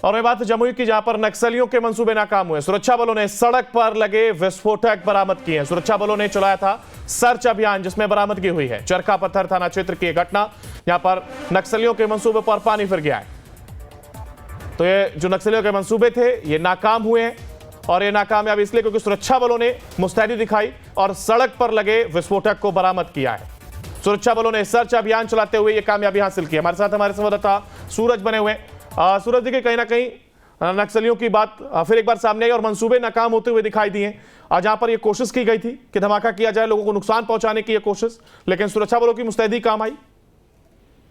और ये बात जमुई की, जहां पर नक्सलियों के मंसूबे नाकाम हुए। सुरक्षा बलों ने सड़क पर लगे विस्फोटक बरामद किए हैं। सुरक्षा बलों ने चलाया था सर्च अभियान, जिसमें बरामदगी हुई है। चरखा पत्थर थाना क्षेत्र की घटना, यहां पर नक्सलियों के मंसूबे पर पानी फिर गया है। तो ये जो नक्सलियों के मंसूबे थे ये नाकाम हुए हैं, और ये नाकामयाब इसलिए क्योंकि सुरक्षा बलों ने मुस्तैदी दिखाई और सड़क पर लगे विस्फोटक को बरामद किया है। सुरक्षा बलों ने सर्च अभियान चलाते हुए ये कामयाबी हासिल की। हमारे साथ हमारे संवाददाता सूरज बने हुए। सूरज जी, कहीं ना कहीं नक्सलियों की बात फिर एक बार सामने आई और मंसूबे नाकाम होते हुए दिखाई दिए। जहां पर ये कोशिश की गई थी कि धमाका किया जाए, लोगों को नुकसान पहुंचाने की ये कोशिश, लेकिन सुरक्षा बलों की मुस्तैदी काम आई।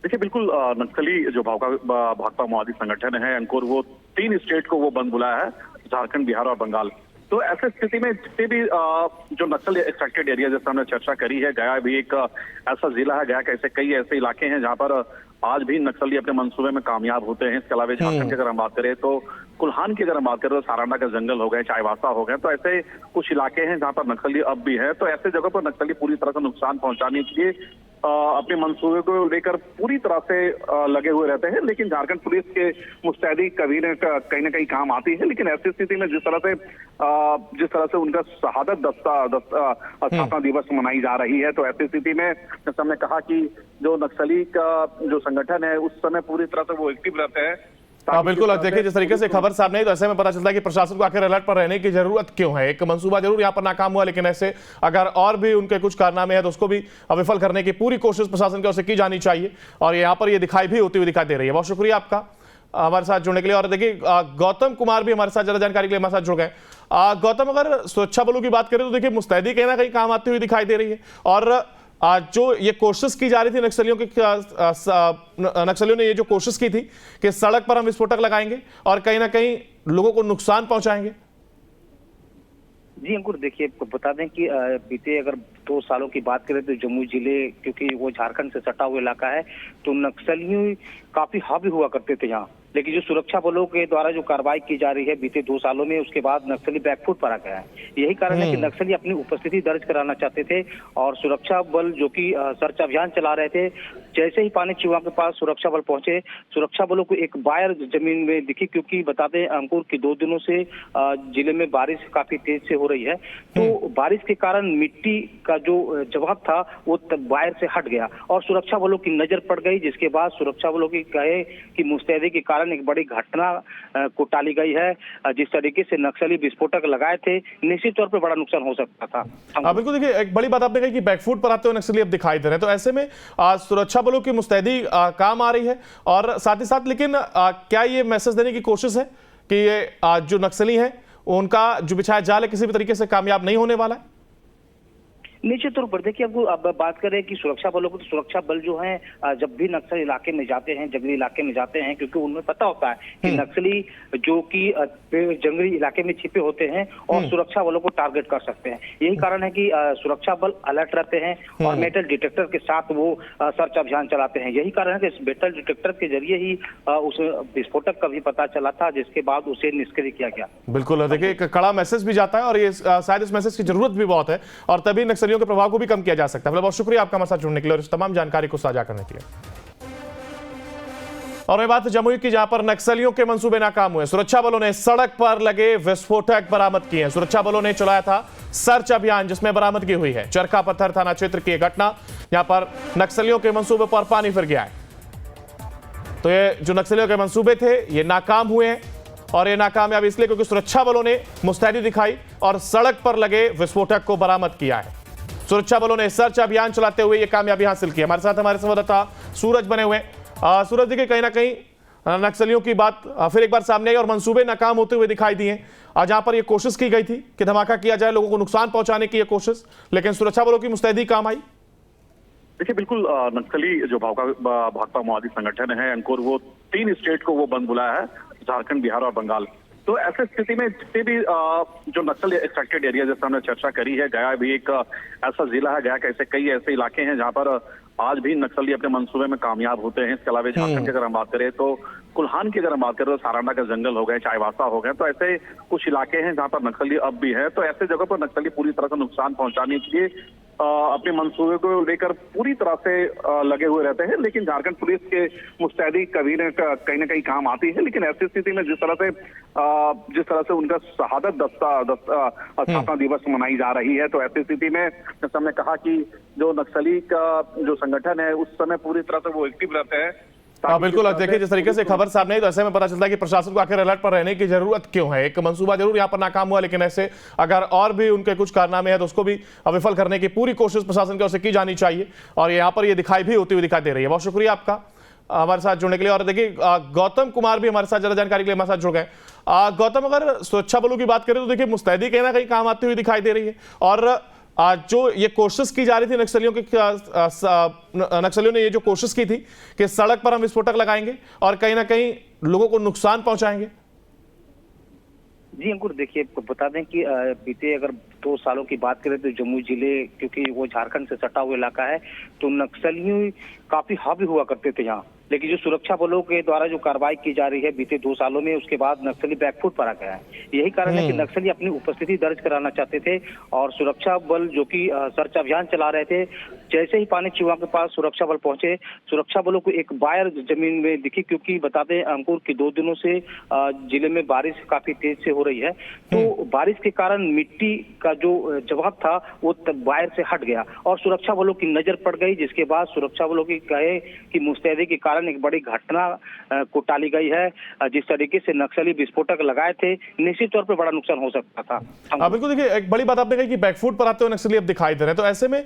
देखिए, बिल्कुल नक्सली जो भाकपा माओवादी संगठन है अंकुर, वो 3 स्टेट को वो बंद बुलाया है, झारखंड, बिहार और बंगाल। तो ऐसे स्थिति में जितने भी जो नक्सल एक्सट्रैक्टेड एरिया, जैसे हमने चर्चा करी है, गया भी एक ऐसा जिला है, गया के ऐसे कई ऐसे इलाके हैं जहां पर आज भी नक्सली अपने मंसूबे में कामयाब होते हैं। इसके अलावा झारखंड की अगर हम बात करें तो कुल्हान की अगर हम बात करें तो सारांडा का जंगल हो गए, चाईबासा हो गए। तो ऐसे कुछ इलाके हैं जहां पर नक्सली अब भी है। तो ऐसे जगह पर नक्सली पूरी तरह से नुकसान पहुंचाने के लिए अपने मंसूबे को लेकर पूरी तरह से लगे हुए रहते हैं। लेकिन झारखंड पुलिस के मुस्तैदी कहीं ना कहीं काम आती है। लेकिन ऐसी स्थिति में जिस तरह से उनका शहादत स्थापना दिवस मनाई जा रही है, तो ऐसी स्थिति में जैसे हमने कहा कि जो नक्सली का जो संगठन है उस समय पूरी तरह से वो एक्टिव रहते हैं। हाँ बिल्कुल, देखिए जिस तरीके से खबर सामने आई तो ऐसे में पता चलता है कि प्रशासन को आखिर अलर्ट पर रहने की जरूरत क्यों है। एक मंसूबा जरूर यहाँ पर नाकाम हुआ, लेकिन ऐसे अगर और भी उनके कुछ कारनामे हैं तो उसको भी विफल करने की पूरी कोशिश प्रशासन की ओर से की जानी चाहिए, और यहाँ पर ये दिखाई भी होती हुई दिखाई दे रही है। बहुत शुक्रिया आपका हमारे साथ जुड़ने के लिए। और देखिए गौतम कुमार भी हमारे साथ ज्यादा जानकारी के लिए हमारे साथ जुड़ गए। गौतम, अगर सुरक्षा बलों की बात करें तो देखिए मुस्तैदी कहीं ना कहीं काम आती हुई दिखाई दे रही है, और जो ये कोशिश की जा रही थी नक्सलियों ने ये जो कोशिश की थी कि सड़क पर हम विस्फोटक लगाएंगे और कहीं ना कहीं लोगों को नुकसान पहुंचाएंगे। जी अंकुर, देखिए बता दें कि बीते अगर 2 सालों की बात करें तो जमुई जिले, क्योंकि वो झारखंड से सटा हुआ इलाका है, तो नक्सलियों काफी हावी हुआ करते थे यहाँ। लेकिन जो सुरक्षा बलों के द्वारा जो कार्रवाई की जा रही है बीते 2 सालों में, उसके बाद नक्सली बैकफुट पर आ गया है। यही कारण है कि नक्सली अपनी उपस्थिति दर्ज कराना चाहते थे, और सुरक्षा बल जो कि सर्च अभियान चला रहे थे, जैसे ही पानी चूहा के पास सुरक्षा बल पहुंचे, सुरक्षा बलों को एक वायर जमीन में दिखी। क्योंकि बता दें अंकुर कि 2 दिनों से जिले में बारिश काफी तेज से हो रही है, तो बारिश के कारण मिट्टी का जो जवाब था वो वायर से हट गया और सुरक्षा बलों की नजर पड़ गई, जिसके बाद सुरक्षा बलों की कहे कि मुस्तैदी के कारण एक बड़ी घटना को टाली गई है। जिस तरीके से नक्सली विस्फोटक लगाए थे, निश्चित तौर पर बड़ा नुकसान हो सकता था। बिल्कुल, देखिए एक बड़ी बात आपने कही कि बैकफुट पर आते हुए नक्सली अब दिखाई दे रहे हैं, तो ऐसे में सुरक्षा बलों की मुस्तैदी काम आ रही है, और साथ ही साथ लेकिन क्या ये मैसेज देने की कोशिश है कि ये जो नक्सली हैं उनका जो बिछाया जाल है किसी भी तरीके से कामयाब नहीं होने वाला है? निश्चित तौर पर देखिए, अब बात करें कि सुरक्षा बलों को, तो सुरक्षा बल जो है जब भी नक्सल इलाके में जाते हैं, जंगली इलाके में जाते हैं, क्योंकि उनमें पता होता है कि नक्सली जो कि जंगली इलाके में छिपे होते हैं और सुरक्षा बलों को टारगेट कर सकते हैं। यही कारण है कि सुरक्षा बल अलर्ट रहते हैं और मेटल डिटेक्टर के साथ वो सर्च अभियान चलाते हैं। यही कारण है कि इस मेटल डिटेक्टर के जरिए ही उस विस्फोटक का भी पता चला था, जिसके बाद उसे निष्क्रिय किया गया। बिल्कुल, देखिए एक कड़ा मैसेज भी जाता है, और ये शायद इस मैसेज की जरूरत भी बहुत है, और तभी नक्सलियों के प्रभाव को भी कम किया जा सकता है। बहुत शुक्रिया आपका हमारे साथ जुड़ने के लिए और इस तमाम जानकारी को साझा करने के लिए। और ये बात जमुई की, जहां पर नक्सलियों के मंसूबे नाकाम हुए। सुरक्षा बलों ने सड़क पर लगे विस्फोटक बरामद किए हैं। सुरक्षा बलों ने चलाया था सर्च अभियान, जिसमें बरामदगी हुई है। चरखा पत्थर थाना क्षेत्र की घटना, यहां पर नक्सलियों के मंसूबे पर पानी फिर गया है। तो ये जो नक्सलियों के मंसूबे थे ये नाकाम हुए हैं, और ये नाकामयाब इसलिए क्योंकि सुरक्षा बलों ने मुस्तैदी दिखाई और सड़क पर लगे विस्फोटक को बरामद किया है। सुरक्षा बलों ने सर्च अभियान चलाते हुए ये कामयाबी हासिल की। हमारे साथ हमारे संवाददाता सूरज बने हुए। सूरज जी, कहीं ना कहीं नक्सलियों की बात फिर एक बार सामने आई और मंसूबे नाकाम होते हुए दिखाई दिए। जहां पर ये कोशिश की गई थी कि धमाका किया जाए, लोगों को नुकसान पहुंचाने की ये कोशिश, लेकिन सुरक्षा बलों की मुस्तैदी काम आई। देखिए, बिल्कुल नक्सली जो भाकपा माओवादी संगठन है अंकुर, वो 3 स्टेट को वो बंद बुलाया है, झारखंड, बिहार और बंगाल। तो ऐसे स्थिति में जितने भी जो नक्सल एक्सट्रैक्टेड एरिया, जैसे हमने चर्चा करी है, गया भी एक ऐसा जिला है, गया के ऐसे कई ऐसे इलाके हैं जहां पर आज भी नक्सली अपने मंसूबे में कामयाब होते हैं। इसके अलावा झारखंड की अगर हम बात करें तो कुल्हान की अगर हम बात करें तो साराना का जंगल हो गए, चाईबासा हो गए, तो ऐसे कुछ इलाके हैं जहां पर नक्सली अब भी है। तो ऐसे जगह पर नक्सली पूरी तरह से नुकसान पहुंचाने के लिए अपने मंसूबे को लेकर पूरी तरह से लगे हुए रहते हैं। लेकिन झारखंड पुलिस के मुस्तैदी कभी न कहीं काम आती है। लेकिन ऐसी स्थिति में जिस तरह से उनका शहादत स्थापना दिवस मनाई जा रही है, तो ऐसी स्थिति में जैसे हमने कहा कि जो नक्सली का जो संगठन है उस समय पूरी तरह से वो एक्टिव रहते हैं। हाँ बिल्कुल, देखिए जिस तरीके से खबर सामने आई तो ऐसे में पता चलता है कि प्रशासन को आखिर अलर्ट पर रहने की जरूरत क्यों है। एक मंसूबा जरूर यहाँ पर नाकाम हुआ, लेकिन ऐसे अगर और भी उनके कुछ कारनामे हैं तो उसको भी विफल करने की पूरी कोशिश प्रशासन की ओर से की जानी चाहिए, और यहाँ पर ये दिखाई भी होती हुई दिखाई दे रही है। बहुत शुक्रिया आपका हमारे साथ जुड़ने के लिए। और देखिए गौतम कुमार भी हमारे साथ ज्यादा जानकारी के लिए हमारे साथ जुड़ गए। गौतम, अगर सुरक्षा बलों की बात करें तो देखिए मुस्तैदी कहीं ना कहीं काम आती हुई दिखाई दे रही है, और जो ये कोशिश की जा रही थी नक्सलियों ने ये जो कोशिश की थी कि सड़क पर हम विस्फोटक लगाएंगे और कहीं ना कहीं लोगों को नुकसान पहुंचाएंगे। जी अंकुर, देखिए आपको बता दें कि बीते अगर 2 सालों की बात करें तो जम्मू जिले, क्योंकि वो झारखंड से सटा हुआ इलाका है, तो नक्सलियों काफी हावी हुआ करते थे यहाँ। लेकिन जो सुरक्षा बलों के द्वारा जो कार्रवाई की जा रही है बीते 2 सालों में, उसके बाद नक्सली बैकफुट पर आ गया है। यही कारण है कि नक्सली अपनी उपस्थिति दर्ज कराना चाहते थे, और सुरक्षा बल जो कि सर्च अभियान चला रहे थे, जैसे ही पानी चुहा के पास सुरक्षा बल पहुंचे, सुरक्षा बलों को एक वायर जमीन में दिखी। क्योंकि बता दें अंकुर कि 2 दिनों से जिले में बारिश काफी तेज से हो रही है, तो बारिश के कारण मिट्टी का जो जवाब था वो वायर से हट गया और सुरक्षा बलों की नजर पड़ गई, जिसके बाद सुरक्षा बलों की कहे कि मुस्तैदी के कारण एक बड़ी घटना को टाली गई है। जिस तरीके से नक्सली विस्फोटक लगाए थे, निश्चित तौर पर बड़ा नुकसान हो सकता था। बिल्कुल, देखिए एक बड़ी बात आपने कही कि बैकफुट पर आते हुए नक्सली अब दिखाई दे रहे हैं, तो ऐसे में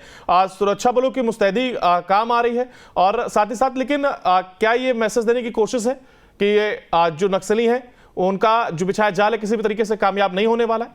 सुरक्षा बलों की मुस्तैदी काम आ रही है, और साथ ही साथ लेकिन क्या ये मैसेज देने की कोशिश है कि ये जो नक्सली हैं उनका जो बिछाया जाल है किसी भी तरीके से कामयाब नहीं होने वाला है?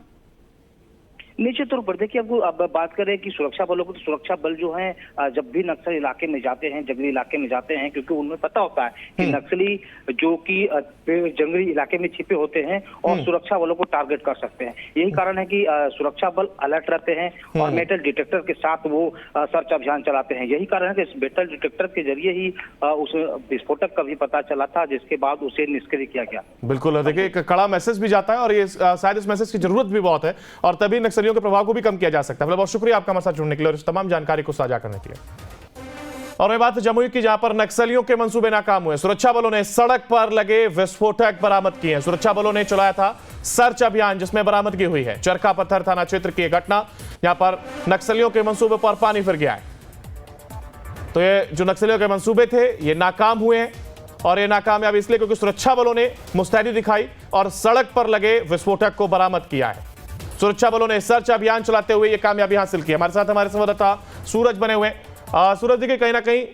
निश्चित तौर पर देखिए, आपको अब बात करें कि सुरक्षा बलों को, तो सुरक्षा बल जो है जब भी नक्सल इलाके में जाते हैं, जंगली इलाके में जाते हैं, क्योंकि उनमें पता होता है कि नक्सली जो कि जंगली इलाके में छिपे होते हैं और सुरक्षा बलों को टारगेट कर सकते हैं। यही कारण है कि सुरक्षा बल अलर्ट रहते हैं और मेटल डिटेक्टर के साथ वो सर्च अभियान चलाते हैं। यही कारण है कि इस मेटल डिटेक्टर के जरिए ही उस विस्फोटक का भी पता चला था, जिसके बाद उसे निष्क्रिय किया गया। बिल्कुल, देखिए एक कड़ा मैसेज भी जाता है, और ये शायद इस मैसेज की जरूरत भी बहुत है, और तभी नक्सली के प्रभाव को भी कम किया जा सकता है। बहुत शुक्रिया आपका हमारे साथ जुड़ने के लिए और इस तमाम जानकारी को साझा करने के लिए। और मैं बात जमुई की, जहां पर नक्सलियों के मंसूबे नाकाम हुए। सुरक्षा बलों ने सड़क पर लगे विस्फोटक बरामद किए हैं। सुरक्षा बलों ने चलाया था सर्च अभियान, जिसमें बरामदगी हुई है। चरका पत्थर थाना क्षेत्र की घटना, यहां पर नक्सलियों के मंसूबे पर पानी फिर गया है। तो ये जो नक्सलियों के मंसूबे थे ये नाकाम हुए हैं, और ये नाकामयाब इसलिए क्योंकि सुरक्षा बलों ने मुस्तैदी दिखाई और सड़क पर लगे विस्फोटक को बरामद किया है। सुरक्षा बलों ने सर्च अभियान चलाते हुए ये कामयाबी हासिल की। हमारे साथ हमारे संवाददाता सूरज बने हुए। सूरज, देखिए कहीं ना कहीं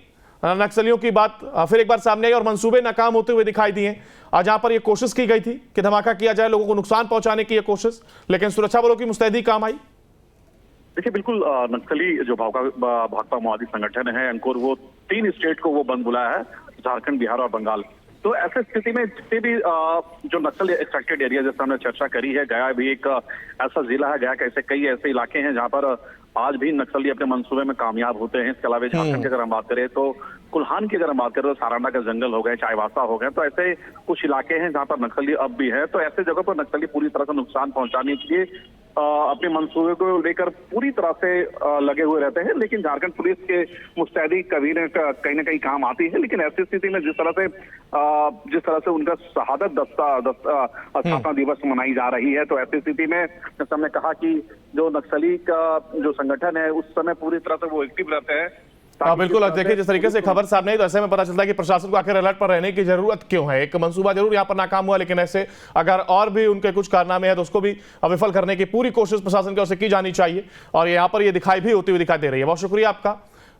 नक्सलियों की बात फिर एक बार सामने आई और मंसूबे नाकाम होते हुए दिखाई दिए। जहां पर ये कोशिश की गई थी कि धमाका किया जाए, लोगों को नुकसान पहुंचाने की ये कोशिश, लेकिन सुरक्षा बलों की मुस्तैदी काम आई। देखिए बिल्कुल, नक्सली जो भाकपा माओवादी संगठन है अंकुर, वो 3 स्टेट को वो बंद बुलाया है, झारखंड, बिहार और बंगाल। तो ऐसे स्थिति में जितने भी जो नक्सल एक्सट्रैक्टेड एरिया, जैसे हमने चर्चा करी है, गया भी एक ऐसा जिला है, गया के ऐसे कई ऐसे इलाके हैं जहां पर आज भी नक्सली अपने मंसूबे में कामयाब होते हैं। इसके अलावा झारखंड की अगर हम बात करें तो कुल्हान की अगर हम बात करें तो साराना का जंगल हो गए, चाईबासा हो गए, तो ऐसे कुछ इलाके हैं जहां पर नक्सली अब भी है। तो ऐसे जगह पर नक्सली पूरी तरह से नुकसान पहुंचाने के लिए अपने मंसूबे को लेकर पूरी तरह से लगे हुए रहते हैं। लेकिन झारखंड पुलिस के मुस्तैदी कभी न कहीं काम आती है। लेकिन ऐसी स्थिति में जिस तरह से उनका शहादत स्थापना दिवस मनाई जा रही है, तो ऐसी स्थिति में जैसे हमने कहा कि जो नक्सली का जो संगठन है उस समय पूरी तरह से वो एक्टिव रहते हैं। बिल्कुल, देखिए जिस तरीके से खबर सामने आई तो ऐसे में पता चलता है कि प्रशासन को आखिर अलर्ट पर रहने की जरूरत क्यों है। एक मंसूबा जरूर यहाँ पर नाकाम हुआ, लेकिन ऐसे अगर और भी उनके कुछ कारनामे हैं तो उसको भी विफल करने की पूरी कोशिश प्रशासन की ओर से की जानी चाहिए, और यहाँ पर ये दिखाई भी होती हुई दिखाई दे रही है। बहुत शुक्रिया आपका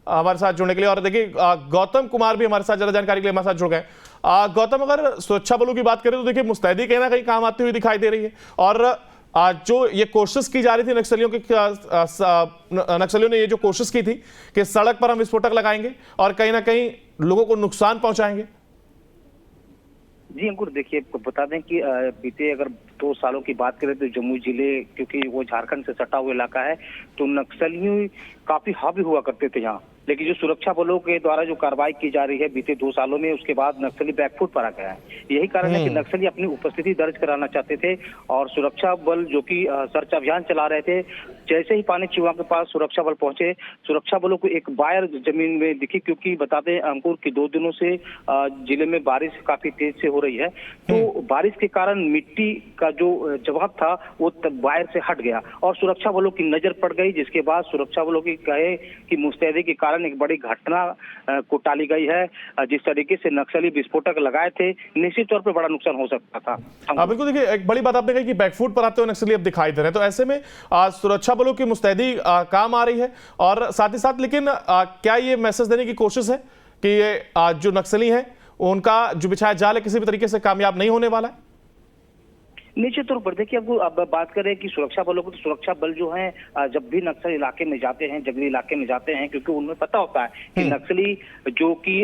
हमारे साथ जुड़ने के लिए। और देखिए गौतम कुमार भी हमारे साथ ज्यादा जानकारी के लिए हमारे साथ जुड़ गए। गौतम, अगर सुरक्षा बलों की बात करें तो देखिए मुस्तैदी कहीं ना कहीं काम आती हुई दिखाई दे रही है, और जो ये कोशिश की जा रही थी नक्सलियों ने ये जो कोशिश की थी कि सड़क पर हम विस्फोटक लगाएंगे और कहीं ना कहीं लोगों को नुकसान पहुंचाएंगे। जी अंकुर, देखिए आपको बता दें कि बीते अगर 2 सालों की बात करें तो जम्मू जिले, क्योंकि वो झारखंड से सटा हुआ इलाका है, तो नक्सलियों काफी हावी हुआ करते थे यहाँ। लेकिन जो सुरक्षा बलों के द्वारा जो कार्रवाई की जा रही है बीते 2 सालों में, उसके बाद नक्सली बैकफुट पर आ गया है। यही कारण है कि नक्सली अपनी उपस्थिति दर्ज कराना चाहते थे और सुरक्षा बल जो कि सर्च अभियान चला रहे थे, जैसे ही पानी चिवा के पास सुरक्षा बल पहुंचे, सुरक्षा बलों को एक वायर जमीन में दिखी, क्योंकि बता दें अंकुर की 2 दिनों से जिले में बारिश काफी तेज से हो रही है, तो बारिश के कारण मिट्टी का जो जवाब था वो वायर से हट गया और सुरक्षा बलों की नजर पड़ गई, जिसके बाद सुरक्षा बलों की कहे कि मुस्तैदी के कारण एक बड़ी घटना को टाली गई है। जिस तरीके से नक्सली विस्फोटक लगाए थे, निश्चित तौर पर बड़ा नुकसान हो सकता था। बिल्कुल, देखिए एक बड़ी बात आपने कही कि बैकफुट पर आते हुए नक्सली अब दिखाई दे रहे हैं, तो ऐसे में सुरक्षा बलों की मुस्तैदी काम आ रही है और साथ ही साथ, लेकिन क्या ये मैसेज देने की कोशिश है कि ये जो नक्सली हैं उनका जो बिछाया जाल है किसी भी तरीके से कामयाब नहीं होने वाला है? निश्चित तौर पर देखिए, आपको अब बात करें कि सुरक्षा बलों को, तो सुरक्षा बल जो है जब भी नक्सल इलाके में जाते हैं, जंगली इलाके में जाते हैं, क्योंकि उन्हें पता होता है कि नक्सली जो कि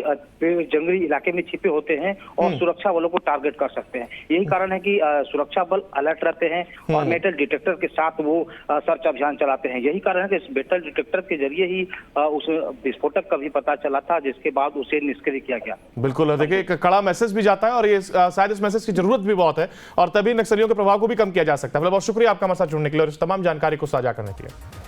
जंगली इलाके में छिपे होते हैं और सुरक्षा बलों को टारगेट कर सकते हैं। यही कारण है कि सुरक्षा बल अलर्ट रहते हैं और मेटल डिटेक्टर के साथ वो सर्च अभियान चलाते हैं। यही कारण है कि इस मेटल डिटेक्टर के जरिए ही उस विस्फोटक का भी पता चला था, जिसके बाद उसे निष्क्रिय किया गया। बिल्कुल, देखिए एक कड़ा मैसेज भी जाता है और ये शायद इस मैसेज की जरूरत भी बहुत है और तभी नक्सलियों के प्रभाव को भी कम किया जा सकता है। बहुत शुक्रिया आपका हमारे साथ जुड़ने के लिए और इस तमाम जानकारी को साझा करने के लिए।